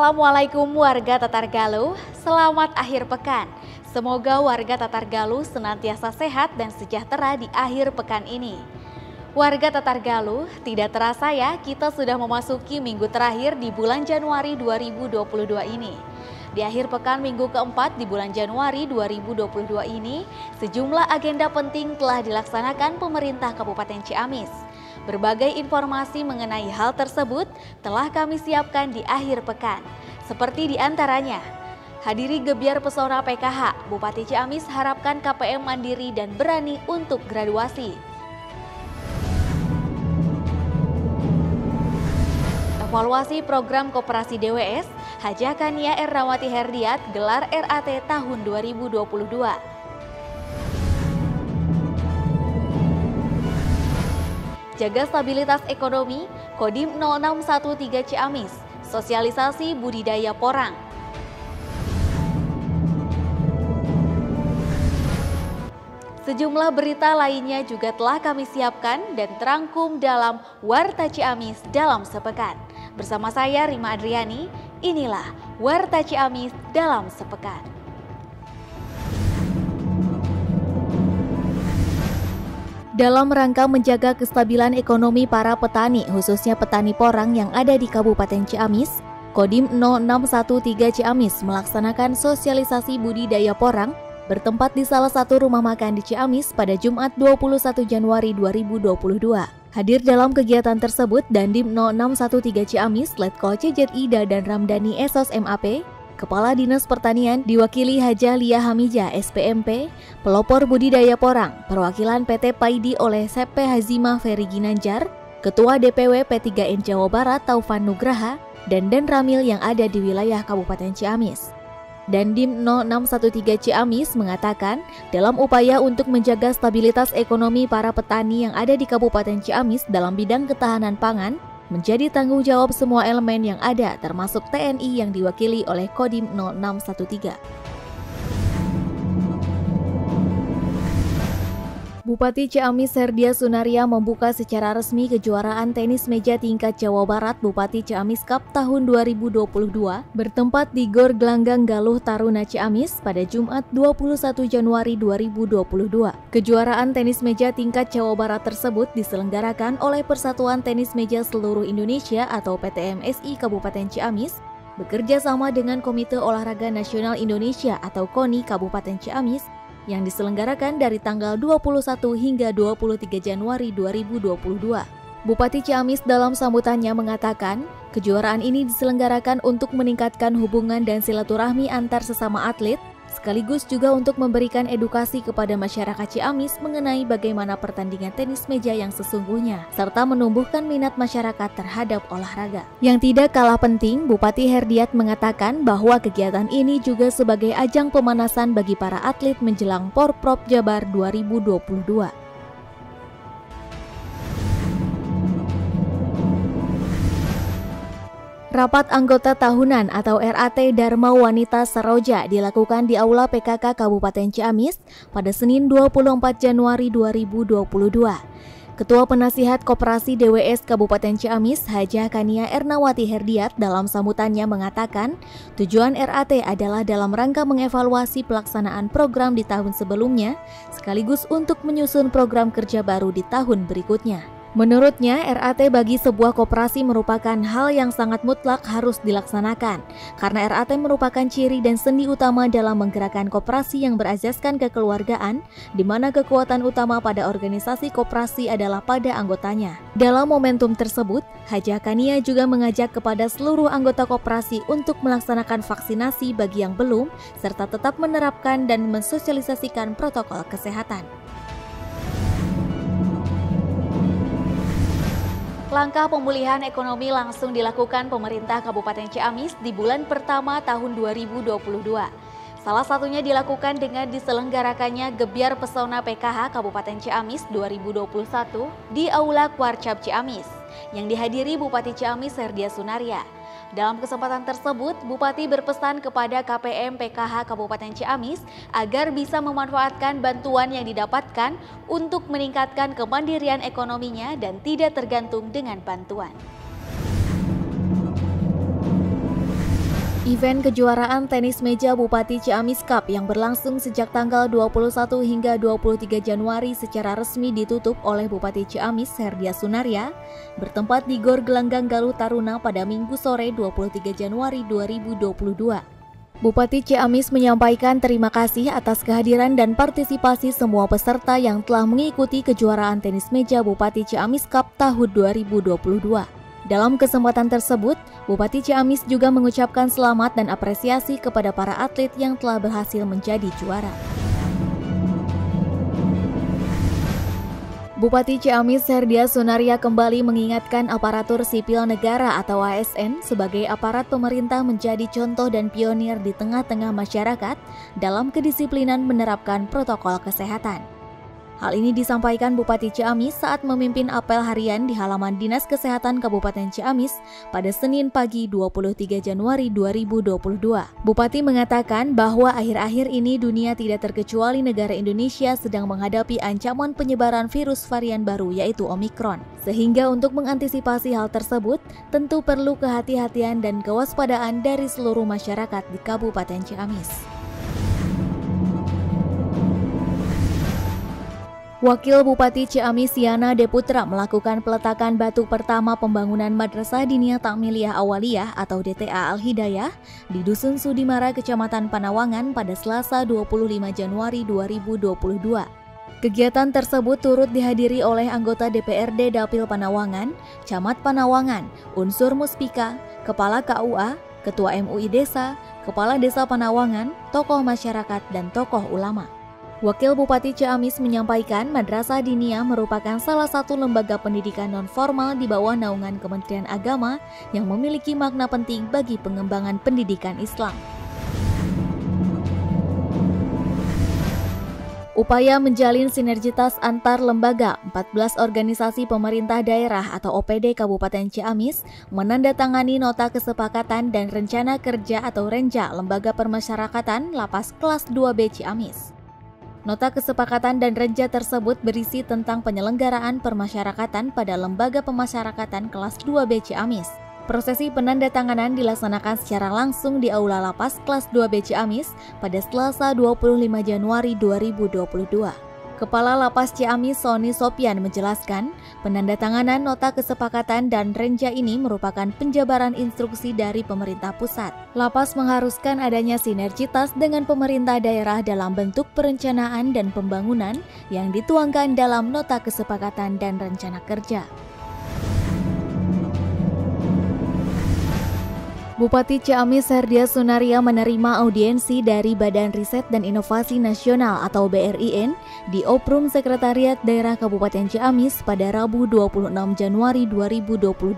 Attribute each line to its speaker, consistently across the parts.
Speaker 1: Assalamualaikum warga Tatar Galuh, selamat akhir pekan. Semoga warga Tatar Galuh senantiasa sehat dan sejahtera di akhir pekan ini. Warga Tatar Galuh, tidak terasa ya kita sudah memasuki minggu terakhir di bulan Januari 2022 ini. Di akhir pekan minggu keempat di bulan Januari 2022 ini, sejumlah agenda penting telah dilaksanakan pemerintah Kabupaten Ciamis. Berbagai informasi mengenai hal tersebut telah kami siapkan di akhir pekan. Seperti diantaranya, hadiri Gebyar Pesona PKH, Bupati Ciamis harapkan KPM mandiri dan berani untuk graduasi. Evaluasi program Koperasi DWS, Hajah Kania Ernawati Herdiat gelar RAT tahun 2022. Jaga stabilitas ekonomi, Kodim 0613 Ciamis, sosialisasi budidaya porang. Sejumlah berita lainnya juga telah kami siapkan dan terangkum dalam Warta Ciamis dalam sepekan. Bersama saya Rima Adriani, inilah Warta Ciamis dalam sepekan. Dalam rangka menjaga kestabilan ekonomi para petani, khususnya petani porang yang ada di Kabupaten Ciamis, Kodim 0613 Ciamis melaksanakan sosialisasi budidaya porang bertempat di salah satu rumah makan di Ciamis pada Jumat 21 Januari 2022. Hadir dalam kegiatan tersebut Dandim 0613 Ciamis, Letkol CZI dan Ramdhani Esos MAP, Kepala Dinas Pertanian diwakili Hajah Lia Hamijah SPMP, pelopor budidaya porang, perwakilan PT Paidi oleh Sepe Hazimah Ferry Ginanjar, Ketua DPW P3N Jawa Barat Taufan Nugraha, dan Ramil yang ada di wilayah Kabupaten Ciamis. Dandim 0613 Ciamis mengatakan, dalam upaya untuk menjaga stabilitas ekonomi para petani yang ada di Kabupaten Ciamis dalam bidang ketahanan pangan, menjadi tanggung jawab semua elemen yang ada termasuk TNI yang diwakili oleh Kodim 0613. Bupati Ciamis Herdia Sunaria membuka secara resmi kejuaraan tenis meja tingkat Jawa Barat Bupati Ciamis Cup tahun 2022 bertempat di Gor Gelanggang Galuh Taruna Ciamis pada Jumat 21 Januari 2022. Kejuaraan tenis meja tingkat Jawa Barat tersebut diselenggarakan oleh Persatuan Tenis Meja Seluruh Indonesia atau PTMSI Kabupaten Ciamis bekerja sama dengan Komite Olahraga Nasional Indonesia atau KONI Kabupaten Ciamis yang diselenggarakan dari tanggal 21 hingga 23 Januari 2022. Bupati Ciamis dalam sambutannya mengatakan, kejuaraan ini diselenggarakan untuk meningkatkan hubungan dan silaturahmi antar sesama atlet, sekaligus juga untuk memberikan edukasi kepada masyarakat Ciamis mengenai bagaimana pertandingan tenis meja yang sesungguhnya, serta menumbuhkan minat masyarakat terhadap olahraga. Yang tidak kalah penting, Bupati Herdiat mengatakan bahwa kegiatan ini juga sebagai ajang pemanasan bagi para atlet menjelang Porprov Jabar 2022. Rapat anggota tahunan atau RAT Dharma Wanita Saroja dilakukan di Aula PKK Kabupaten Ciamis pada Senin 24 Januari 2022. Ketua Penasihat Koperasi DWS Kabupaten Ciamis, Hajah Kania Ernawati Herdiat dalam sambutannya mengatakan, tujuan RAT adalah dalam rangka mengevaluasi pelaksanaan program di tahun sebelumnya, sekaligus untuk menyusun program kerja baru di tahun berikutnya. Menurutnya, RAT bagi sebuah koperasi merupakan hal yang sangat mutlak harus dilaksanakan, karena RAT merupakan ciri dan sendi utama dalam menggerakkan koperasi yang berasaskan kekeluargaan, di mana kekuatan utama pada organisasi koperasi adalah pada anggotanya. Dalam momentum tersebut, Hajah Kania juga mengajak kepada seluruh anggota koperasi untuk melaksanakan vaksinasi bagi yang belum, serta tetap menerapkan dan mensosialisasikan protokol kesehatan. Langkah pemulihan ekonomi langsung dilakukan pemerintah Kabupaten Ciamis di bulan pertama tahun 2022. Salah satunya dilakukan dengan diselenggarakannya Gebyar Pesona PKH Kabupaten Ciamis 2021 di Aula Kwarcap Ciamis, yang dihadiri Bupati Ciamis Herdia Sunaria. Dalam kesempatan tersebut, Bupati berpesan kepada KPM PKH Kabupaten Ciamis agar bisa memanfaatkan bantuan yang didapatkan untuk meningkatkan kemandirian ekonominya dan tidak tergantung dengan bantuan. Event kejuaraan tenis meja Bupati Ciamis Cup yang berlangsung sejak tanggal 21 hingga 23 Januari secara resmi ditutup oleh Bupati Ciamis Herdia Sunaria bertempat di Gor Gelanggang Galuh Taruna pada Minggu sore 23 Januari 2022. Bupati Ciamis menyampaikan terima kasih atas kehadiran dan partisipasi semua peserta yang telah mengikuti kejuaraan tenis meja Bupati Ciamis Cup tahun 2022. Dalam kesempatan tersebut, Bupati Ciamis juga mengucapkan selamat dan apresiasi kepada para atlet yang telah berhasil menjadi juara. Bupati Ciamis Herdia Sunaria kembali mengingatkan aparatur sipil negara atau ASN sebagai aparat pemerintah menjadi contoh dan pionir di tengah-tengah masyarakat dalam kedisiplinan menerapkan protokol kesehatan. Hal ini disampaikan Bupati Ciamis saat memimpin apel harian di halaman Dinas Kesehatan Kabupaten Ciamis pada Senin pagi 23 Januari 2022. Bupati mengatakan bahwa akhir-akhir ini dunia tidak terkecuali negara Indonesia sedang menghadapi ancaman penyebaran virus varian baru yaitu Omikron. Sehingga untuk mengantisipasi hal tersebut, tentu perlu kehati-hatian dan kewaspadaan dari seluruh masyarakat di Kabupaten Ciamis. Wakil Bupati Ciamis Yana Deputra melakukan peletakan batu pertama pembangunan Madrasah Diniyah Ta'miliyah Awaliyah atau DTA Al-Hidayah di Dusun Sudimara, Kecamatan Panawangan pada Selasa 25 Januari 2022. Kegiatan tersebut turut dihadiri oleh anggota DPRD Dapil Panawangan, Camat Panawangan, unsur Muspika, Kepala KUA, Ketua MUI Desa, Kepala Desa Panawangan, tokoh masyarakat, dan tokoh ulama. Wakil Bupati Ciamis menyampaikan Madrasah Diniyah merupakan salah satu lembaga pendidikan non-formal di bawah naungan Kementerian Agama yang memiliki makna penting bagi pengembangan pendidikan Islam. Upaya menjalin sinergitas antar lembaga, 14 organisasi pemerintah daerah atau OPD Kabupaten Ciamis menandatangani nota kesepakatan dan rencana kerja atau Renja Lembaga Permasyarakatan Lapas Kelas 2B Ciamis. Nota kesepakatan dan renja tersebut berisi tentang penyelenggaraan permasyarakatan pada Lembaga Pemasyarakatan Kelas 2B Ciamis. Prosesi penandatanganan dilaksanakan secara langsung di Aula Lapas Kelas 2B Ciamis pada Selasa 25 Januari 2022. Kepala Lapas Ciamis Sony Sopian menjelaskan, penandatanganan nota kesepakatan dan renja ini merupakan penjabaran instruksi dari pemerintah pusat. Lapas mengharuskan adanya sinergitas dengan pemerintah daerah dalam bentuk perencanaan dan pembangunan yang dituangkan dalam nota kesepakatan dan rencana kerja. Bupati Ciamis Herdia Sunaria menerima audiensi dari Badan Riset dan Inovasi Nasional atau BRIN di Oprum Sekretariat Daerah Kabupaten Ciamis pada Rabu 26 Januari 2022.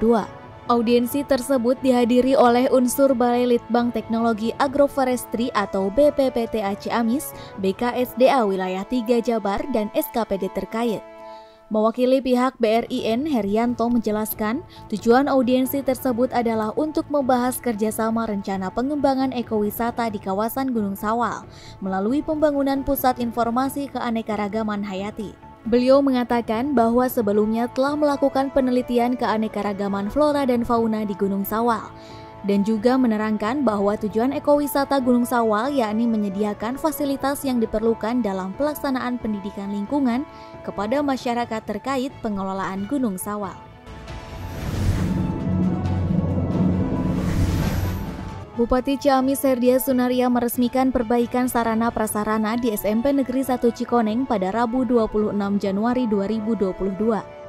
Speaker 1: Audiensi tersebut dihadiri oleh unsur Balai Litbang Teknologi Agroforestry atau BPPTA Ciamis, BKSDA Wilayah 3 Jabar, dan SKPD terkait. Mewakili pihak BRIN, Herianto menjelaskan, tujuan audiensi tersebut adalah untuk membahas kerjasama rencana pengembangan ekowisata di kawasan Gunung Sawal melalui pembangunan Pusat Informasi Keanekaragaman Hayati. Beliau mengatakan bahwa sebelumnya telah melakukan penelitian keanekaragaman flora dan fauna di Gunung Sawal, dan juga menerangkan bahwa tujuan ekowisata Gunung Sawal yakni menyediakan fasilitas yang diperlukan dalam pelaksanaan pendidikan lingkungan kepada masyarakat terkait pengelolaan Gunung Sawal. Bupati Ciamis Herdia Sunaria meresmikan perbaikan sarana prasarana di SMP Negeri 1 Cikoneng pada Rabu 26 Januari 2022.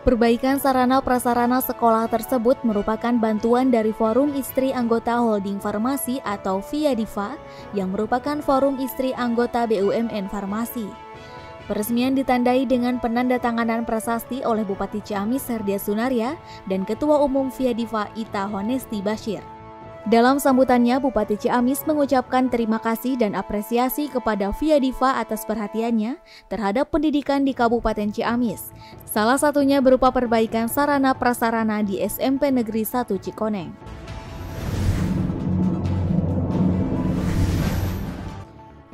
Speaker 1: Perbaikan sarana prasarana sekolah tersebut merupakan bantuan dari Forum Istri Anggota Holding Farmasi atau FIADIFA yang merupakan forum istri anggota BUMN Farmasi. Peresmian ditandai dengan penandatanganan prasasti oleh Bupati Ciamis Herdia Sunaria dan Ketua Umum FIADIFA Ita Honesti Bashir. Dalam sambutannya, Bupati Ciamis mengucapkan terima kasih dan apresiasi kepada FIADIFA atas perhatiannya terhadap pendidikan di Kabupaten Ciamis. Salah satunya berupa perbaikan sarana prasarana di SMP Negeri 1 Cikoneng.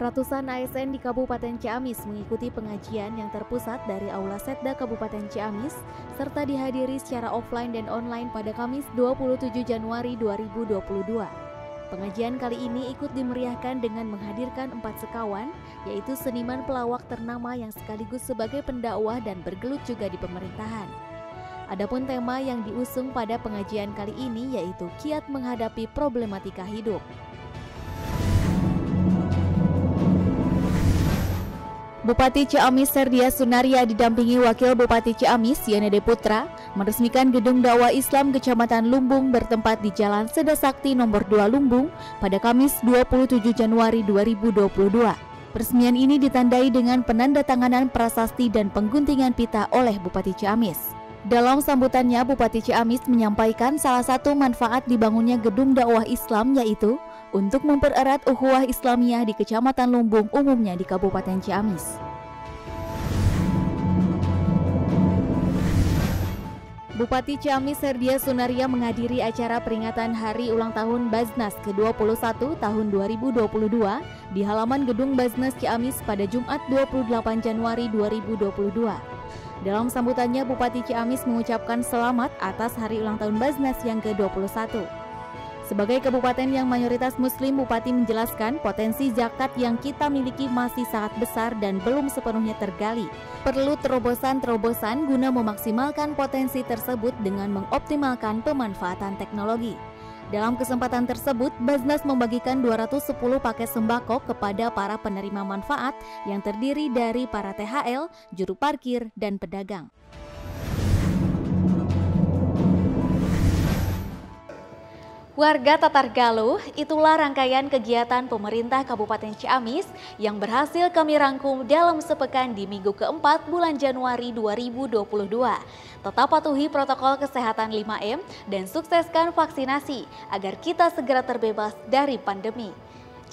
Speaker 1: Ratusan ASN di Kabupaten Ciamis mengikuti pengajian yang terpusat dari Aula Setda Kabupaten Ciamis serta dihadiri secara offline dan online pada Kamis 27 Januari 2022. Pengajian kali ini ikut dimeriahkan dengan menghadirkan 4 sekawan, yaitu seniman pelawak ternama yang sekaligus sebagai pendakwah dan bergelut juga di pemerintahan. Adapun tema yang diusung pada pengajian kali ini yaitu kiat menghadapi problematika hidup. Bupati Ciamis Serdia Sunaria didampingi Wakil Bupati Ciamis Yenede Putra meresmikan Gedung Dakwah Islam Kecamatan Lumbung bertempat di Jalan Sedasakti nomor 2 Lumbung pada Kamis 27 Januari 2022. Peresmian ini ditandai dengan penandatanganan prasasti dan pengguntingan pita oleh Bupati Ciamis. Dalam sambutannya, Bupati Ciamis menyampaikan salah satu manfaat dibangunnya Gedung Dakwah Islam yaitu untuk mempererat ukhuwah Islamiyah di Kecamatan Lumbung umumnya di Kabupaten Ciamis. Bupati Ciamis Serdia Sunaria menghadiri acara peringatan Hari Ulang Tahun Baznas ke-21 tahun 2022 di halaman Gedung Baznas Ciamis pada Jumat 28 Januari 2022. Dalam sambutannya, Bupati Ciamis mengucapkan selamat atas Hari Ulang Tahun Baznas yang ke-21. Sebagai kabupaten yang mayoritas muslim, Bupati menjelaskan potensi zakat yang kita miliki masih sangat besar dan belum sepenuhnya tergali. Perlu terobosan-terobosan guna memaksimalkan potensi tersebut dengan mengoptimalkan pemanfaatan teknologi. Dalam kesempatan tersebut, Baznas membagikan 210 paket sembako kepada para penerima manfaat yang terdiri dari para THL, juru parkir, dan pedagang. Warga Tatar Galuh, itulah rangkaian kegiatan pemerintah Kabupaten Ciamis yang berhasil kami rangkum dalam sepekan di minggu keempat bulan Januari 2022. Tetap patuhi protokol kesehatan 5M dan sukseskan vaksinasi agar kita segera terbebas dari pandemi.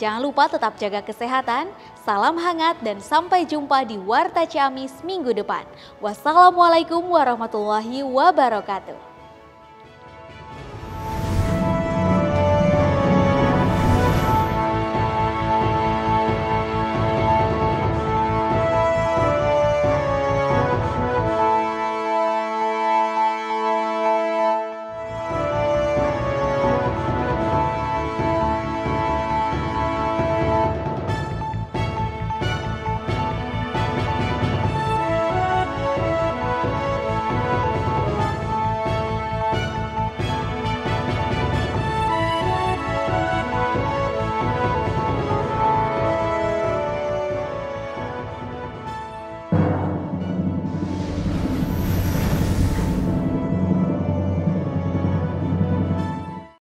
Speaker 1: Jangan lupa tetap jaga kesehatan, salam hangat dan sampai jumpa di Warta Ciamis minggu depan. Wassalamualaikum warahmatullahi wabarakatuh.